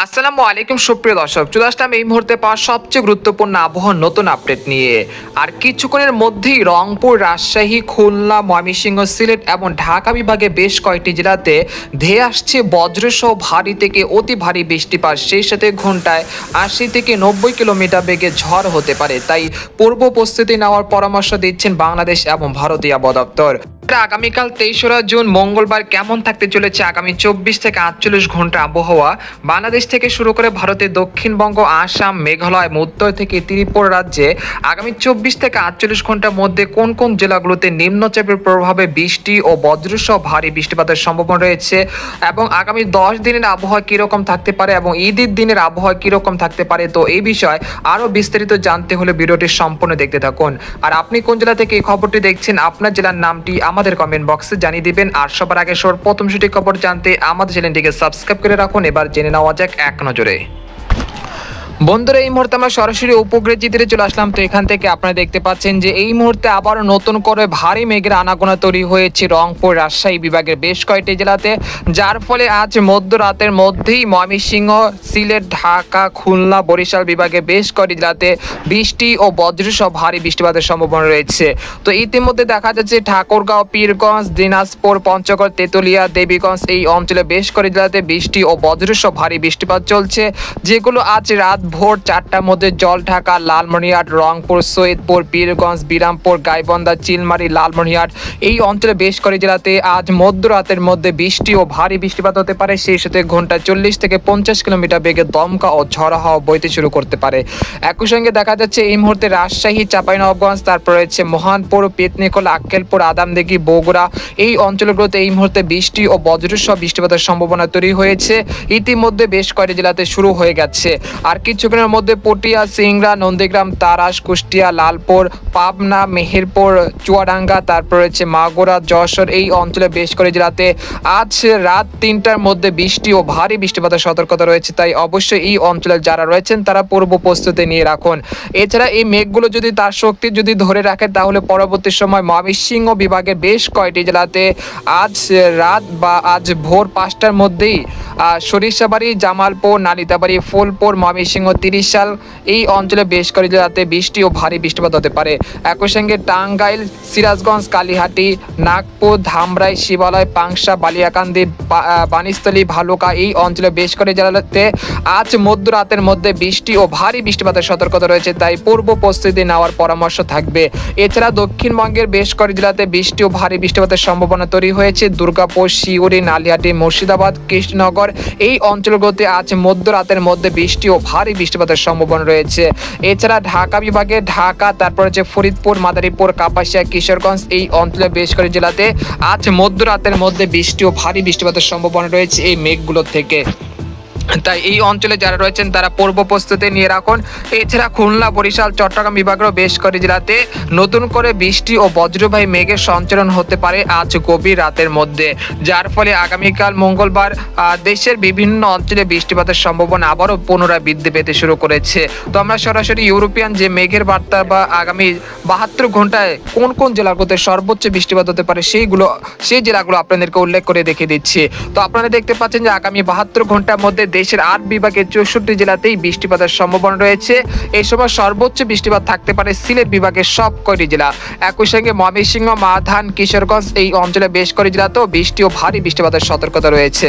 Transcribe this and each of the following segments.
আসসালামু আলাইকুম সুপ্রিয় দর্শক, চলে আসলাম এই মুহূর্তে পাওয়া সবচেয়ে গুরুত্বপূর্ণ আবহাওয়ার নতুন আপডেট নিয়ে। আর কিছুক্ষণের মধ্যেই রংপুর, রাজশাহী, খুলনা, ময়মনসিংহ, সিলেট এবং ঢাকা বিভাগে বেশ কয়েকটি জেলাতে ধেয়ে আসছে বজ্রসহ ভারী থেকে অতি ভারী বৃষ্টিপাত, সেই সাথে ঘন্টায় ৮০ থেকে ৯০ কিলোমিটার বেগে ঝড় হতে পারে। তাই পূর্ব প্রস্তুতি নেওয়ার পরামর্শ দিচ্ছেন বাংলাদেশ এবং ভারতীয় আবহাওয়া দপ্তর। আগামীকাল ২৩ জুন মঙ্গলবার কেমন থাকতে চলেছে আগামী ২৪ থেকে ৪৮ ঘন্টা আবহাওয়া বাংলাদেশ থেকে শুরু করে ভারতের দক্ষিণবঙ্গ, আসাম, মেঘালয়, উত্তর থেকে ত্রিপুরা রাজ্যে আগামী ২৪ থেকে ৪৮ ঘন্টার মধ্যে কোন কোন জেলাগুলোতে নিম্নচাপের প্রভাবে বৃষ্টি ও বজ্রসহ ভারী বৃষ্টিপাতের সম্ভাবনা রয়েছে এবং আগামী ১০ দিনের আবহাওয়া কীরকম থাকতে পারে এবং ঈদের দিনের আবহাওয়া কীরকম থাকতে পারে, তো এই বিষয়ে আরও বিস্তারিত জানতে হলে ভিডিওটি সম্পূর্ণ দেখতে থাকুন। আর আপনি কোন জেলা থেকে এই খবরটি দেখছেন, আপনার জেলার নামটি আমাদের কমেন্ট বক্সে জানিয়ে দিবেন। আর সবার আগে প্রথম সঠিক খবর জানতে আমাদের চ্যানেলটিকে সাবস্ক্রাইব করে রাখুন। এবার জেনে নেওয়া যাক এক নজরে। বন্ধুরা, এই মুহূর্তে আমরা সরাসরি উপগ্রহ চিত্রে চলে আসলাম। তো এখান থেকে আপনারা দেখতে পাচ্ছেন যে এই মুহূর্তে আবারও নতুন করে ভারী মেঘের আনাগোনা তৈরি হয়েছে রংপুর, রাজশাহী বিভাগের বেশ কয়েকটি জেলাতে, যার ফলে আজ মধ্যরাতের মধ্যেই ময়মনসিংহ, সিলেট, ঢাকা, খুলনা, বরিশাল বিভাগে বেশ কয়েকটি জেলাতে বৃষ্টি ও বজ্রসহ ভারী বৃষ্টিপাতের সম্ভাবনা রয়েছে। তো ইতিমধ্যে দেখা যাচ্ছে ঠাকুরগাঁও, পীরগঞ্জ, দিনাজপুর, পঞ্চগড়, তেতুলিয়া, দেবীগঞ্জ এই অঞ্চলে বেশ কয়েকটি জেলাতে বৃষ্টি ও বজ্রসহ ভারী বৃষ্টিপাত চলছে, যেগুলো আজ রাত ভোর ৪টার মধ্যে জলঢাকা, লালমনিরহাট, রংপুর, সৈয়দপুর, পীরগঞ্জ, বিরামপুর, গাইবান্ধা, চিলমারি, লালমনিরহাট এই অঞ্চলে বেশ কয়েকটি জেলাতে আজ মধ্যরাতের মধ্যে বৃষ্টি ও ভারী বৃষ্টিপাত হতে পারে। সেই সাথে ঘন্টায় ৪০ থেকে ৫০ কিলোমিটার বেগে দমকা ও ঝড়ো হাওয়া বইতে শুরু করতে পারে। একই সঙ্গে দেখা যাচ্ছে এই মুহূর্তে রাজশাহী, চাঁপাইনবাবগঞ্জ, তারপর রয়েছে মহানপুর, পেতনিখোলা, আক্কেলপুর, আদামদিঘি, বগুড়া এই অঞ্চলগুলোতে এই মুহূর্তে বৃষ্টি ও বজ্রসহ বৃষ্টিপাতের সম্ভাবনা তৈরি হয়েছে। ইতিমধ্যে বেশ কয়েকটি জেলাতে শুরু হয়ে গেছে। আর কিছুক্ষণের মধ্যে পটিয়া, সিংড়া, নন্দীগ্রাম, তারাস, কুষ্টিয়া, লালপুর, পাবনা, মেহেরপুর, চুয়াডাঙ্গা, তারপর রয়েছে মাগুরা, যশোর এই অঞ্চলে বেশ কয়েকটি জেলাতে আজ রাত ৩টার মধ্যে বৃষ্টি ও ভারী বৃষ্টিপাতের সতর্কতা রয়েছে। তাই অবশ্যই এই অঞ্চলে যারা রয়েছেন তারা পূর্ব প্রস্তুতি নিয়ে রাখুন। এছাড়া এই মেঘগুলো যদি তার শক্তি যদি ধরে রাখে তাহলে পরবর্তী সময় ময়মনসিংহ বিভাগের বেশ কয়েকটি জেলাতে আজ রাত বা আজ ভোর ৫টার মধ্যেই সরিষাবাড়ি, জামালপুর, নালিতাবাড়ি, ফুলপুর, ময়মনসিংহ, তিরিশাল এই অঞ্চলে বেশ কয়েকটি জেলাতে বৃষ্টি ও ভারী বৃষ্টিপাত হতে পারে। একই সঙ্গে টাঙ্গাইল, সিরাজগঞ্জ, কালীহাটি, নাগপুর, ধামরাই, শিবালয়, পাংশা, বালিয়াকান্দি, বানিস্থলী, ভালুকা এই অঞ্চলে বেশ কয়েকটি জেলাতে আজ মধ্যরাতের মধ্যে বৃষ্টি ও ভারী বৃষ্টিপাতের সতর্কতা রয়েছে। তাই পূর্ব প্রস্তুতি নেওয়ার পরামর্শ থাকবে। এছাড়া দক্ষিণবঙ্গের বেশ কয়েকটি জেলাতে বৃষ্টি ও ভারী বৃষ্টিপাতের সম্ভাবনা তৈরি হয়েছে। দুর্গাপুর, শিউরি, নালিয়াটি, মুর্শিদাবাদ, কৃষ্ণনগর এই অঞ্চলগুলোতে আজ মধ্যরাতের মধ্যে বৃষ্টি ও ভারী বৃষ্টিপাতের সম্ভাবনা রয়েছে। এছাড়া ঢাকা বিভাগে ঢাকা, তারপর হচ্ছে ফরিদপুর, মাদারীপুর, কাপাসিয়া, কিশোরগঞ্জ এই অঞ্চলে বেশ কয়েকটি জেলাতে আজ মধ্যরাতের মধ্যে বৃষ্টি ও ভারী বৃষ্টিপাতের সম্ভাবনা রয়েছে এই মেঘগুলোর থেকে। তাই এই অঞ্চলে যারা রয়েছেন তারা পূর্ব প্রস্তুতি নিয়ে রাখুন। এছাড়া খুলনা, বরিশাল, চট্টগ্রাম বিভাগেরও বেশ কয়েকটি জেলাতে নতুন করে বৃষ্টি ও বজ্রবাহী মেঘের সঞ্চালন হতে পারে আজ গভীর রাতের মধ্যে, যার ফলে আগামীকাল মঙ্গলবার দেশের বিভিন্ন অঞ্চলে বৃষ্টিপাতের সম্ভাবনা আবারও পুনরায় বৃদ্ধি পেতে শুরু করেছে। তো আমরা সরাসরি ইউরোপিয়ান যে মেঘের বার্তা বা আগামী ৭২ ঘন্টায় কোন কোন জেলাগুলোতে সর্বোচ্চ বৃষ্টিপাত হতে পারে সেই জেলাগুলো আপনাদেরকে উল্লেখ করে দেখিয়ে দিচ্ছি। তো আপনারা দেখতে পাচ্ছেন যে আগামী ৭২ ঘন্টার মধ্যে দেশের ৮ বিভাগের ৬৪ জেলাতেই বৃষ্টিপাতের সম্ভাবনা রয়েছে। এই সময় সর্বোচ্চ বৃষ্টিপাত থাকতে পারে সিলেট বিভাগের সব কয়টি জেলা। একই সঙ্গে ময়মনসিংহ, মাধান, কিশোরগঞ্জ এই অঞ্চলে বেশ কয়েকটি জেলাতেও বৃষ্টি ও ভারী বৃষ্টিপাতের সতর্কতা রয়েছে।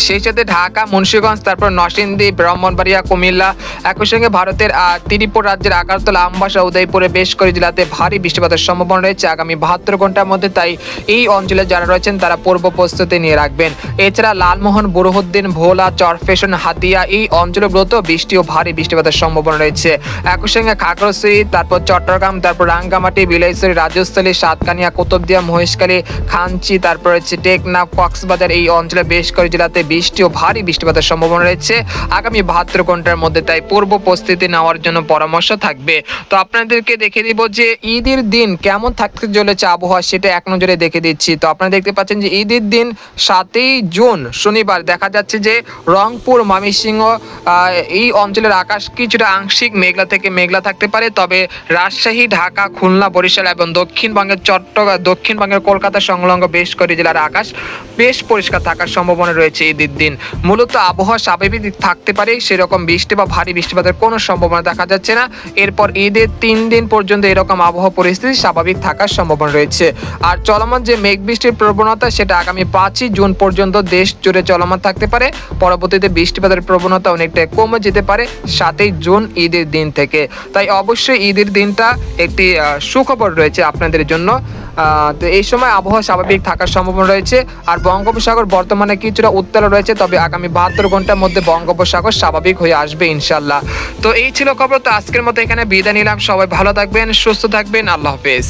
সেই সাথে ঢাকা, মুন্সিগঞ্জ, তারপর নরসিংদী, ব্রাহ্মণবাড়িয়া, কুমিল্লা, একই সঙ্গে ভারতের ত্রিপুরা রাজ্যের আগারতলা, আমবাসা, উদয়পুরে বেশ কয়েকটি জেলাতে ভারী বৃষ্টিপাতের সম্ভাবনা রয়েছে আগামী ৭২ ঘন্টার মধ্যে। তাই এই অঞ্চলে যারা রয়েছেন তারা পূর্ব প্রস্তুতি নিয়ে রাখবেন। এছাড়া লালমোহন, বুরহুদ্দিন, ভোলা, চরফেশন, হাতিয়া এই অঞ্চলগুলোতেও বৃষ্টি ও ভারী বৃষ্টিপাতের সম্ভাবনা রয়েছে। একই সঙ্গে খাগড়াছড়ি, তারপর চট্টগ্রাম, তারপর রাঙ্গামাটি, বিলাইছড়ি, রাজস্থলী, সাতকানিয়া, কুতুবদিয়া, মহেশখালী, খাঞ্চি, তারপর হচ্ছে টেকনাফ, কক্সবাজার এই অঞ্চলে বেশ কয়েকটি জেলাতে বৃষ্টি ও ভারী বৃষ্টিপাতের সম্ভাবনা রয়েছে আগামী ৭২ ঘন্টার মধ্যে। তাই পূর্ব প্রস্তুতি নেওয়ার জন্য পরামর্শ থাকবে। তো আপনাদেরকে দেখে দিব যে ঈদের দিন কেমন থাকতে চলেছে আবহাওয়া, সেটা এক নজরে দেখে দিচ্ছি। তো আপনারা দেখতে পাচ্ছেন যে ঈদের দিন ৭ই জুন শনিবার দেখা যাচ্ছে যে রংপুর, ময়মনসিংহ এই অঞ্চলের আকাশ কিছুটা আংশিক মেঘলা থেকে মেঘলা থাকতে পারে। তবে রাজশাহী, ঢাকা, খুলনা, বরিশাল এবং দক্ষিণবঙ্গের কলকাতা সংলগ্ন বেশ কয়েকটি জেলার আকাশ বেশ পরিষ্কার থাকার সম্ভাবনা রয়েছে। ঈদের দিন মূলত আবহাওয়া স্বাভাবিক থাকতে পারে, সেরকম বৃষ্টি বা ভারী বৃষ্টিপাতের কোনো সম্ভাবনা দেখা যাচ্ছে না। এরপর ঈদের 3 দিন পর্যন্ত এরকম আবহাওয়া পরিস্থিতি স্বাভাবিক থাকার সম্ভাবনা রয়েছে। আর চলমান যে মেঘ বৃষ্টির প্রবণতা সেটা আগামী 5ই জুন পর্যন্ত দেশ জুড়ে চলমান থাকতে পারে। পরবর্তীতে বৃষ্টিপাতের প্রবণতা অনেকটা কমে যেতে পারে 7ই জুন ঈদের দিন থেকে। তাই অবশ্যই ঈদের দিনটা একটি সুখবর রয়েছে আপনাদের জন্য। তো এই সময় আবহাওয়া স্বাভাবিক থাকার সম্ভাবনা রয়েছে। আর বঙ্গোপসাগর বর্তমানে কিছুটা উত্তাল রয়েছে, তবে আগামী 72 ঘন্টার মধ্যে বঙ্গোপসাগর স্বাভাবিক হয়ে আসবে ইনশাল্লাহ। তো এই ছিল খবর। তো আজকের মতো এখানে বিদায় নিলাম। সবাই ভালো থাকবেন, সুস্থ থাকবেন। আল্লাহ হাফেজ।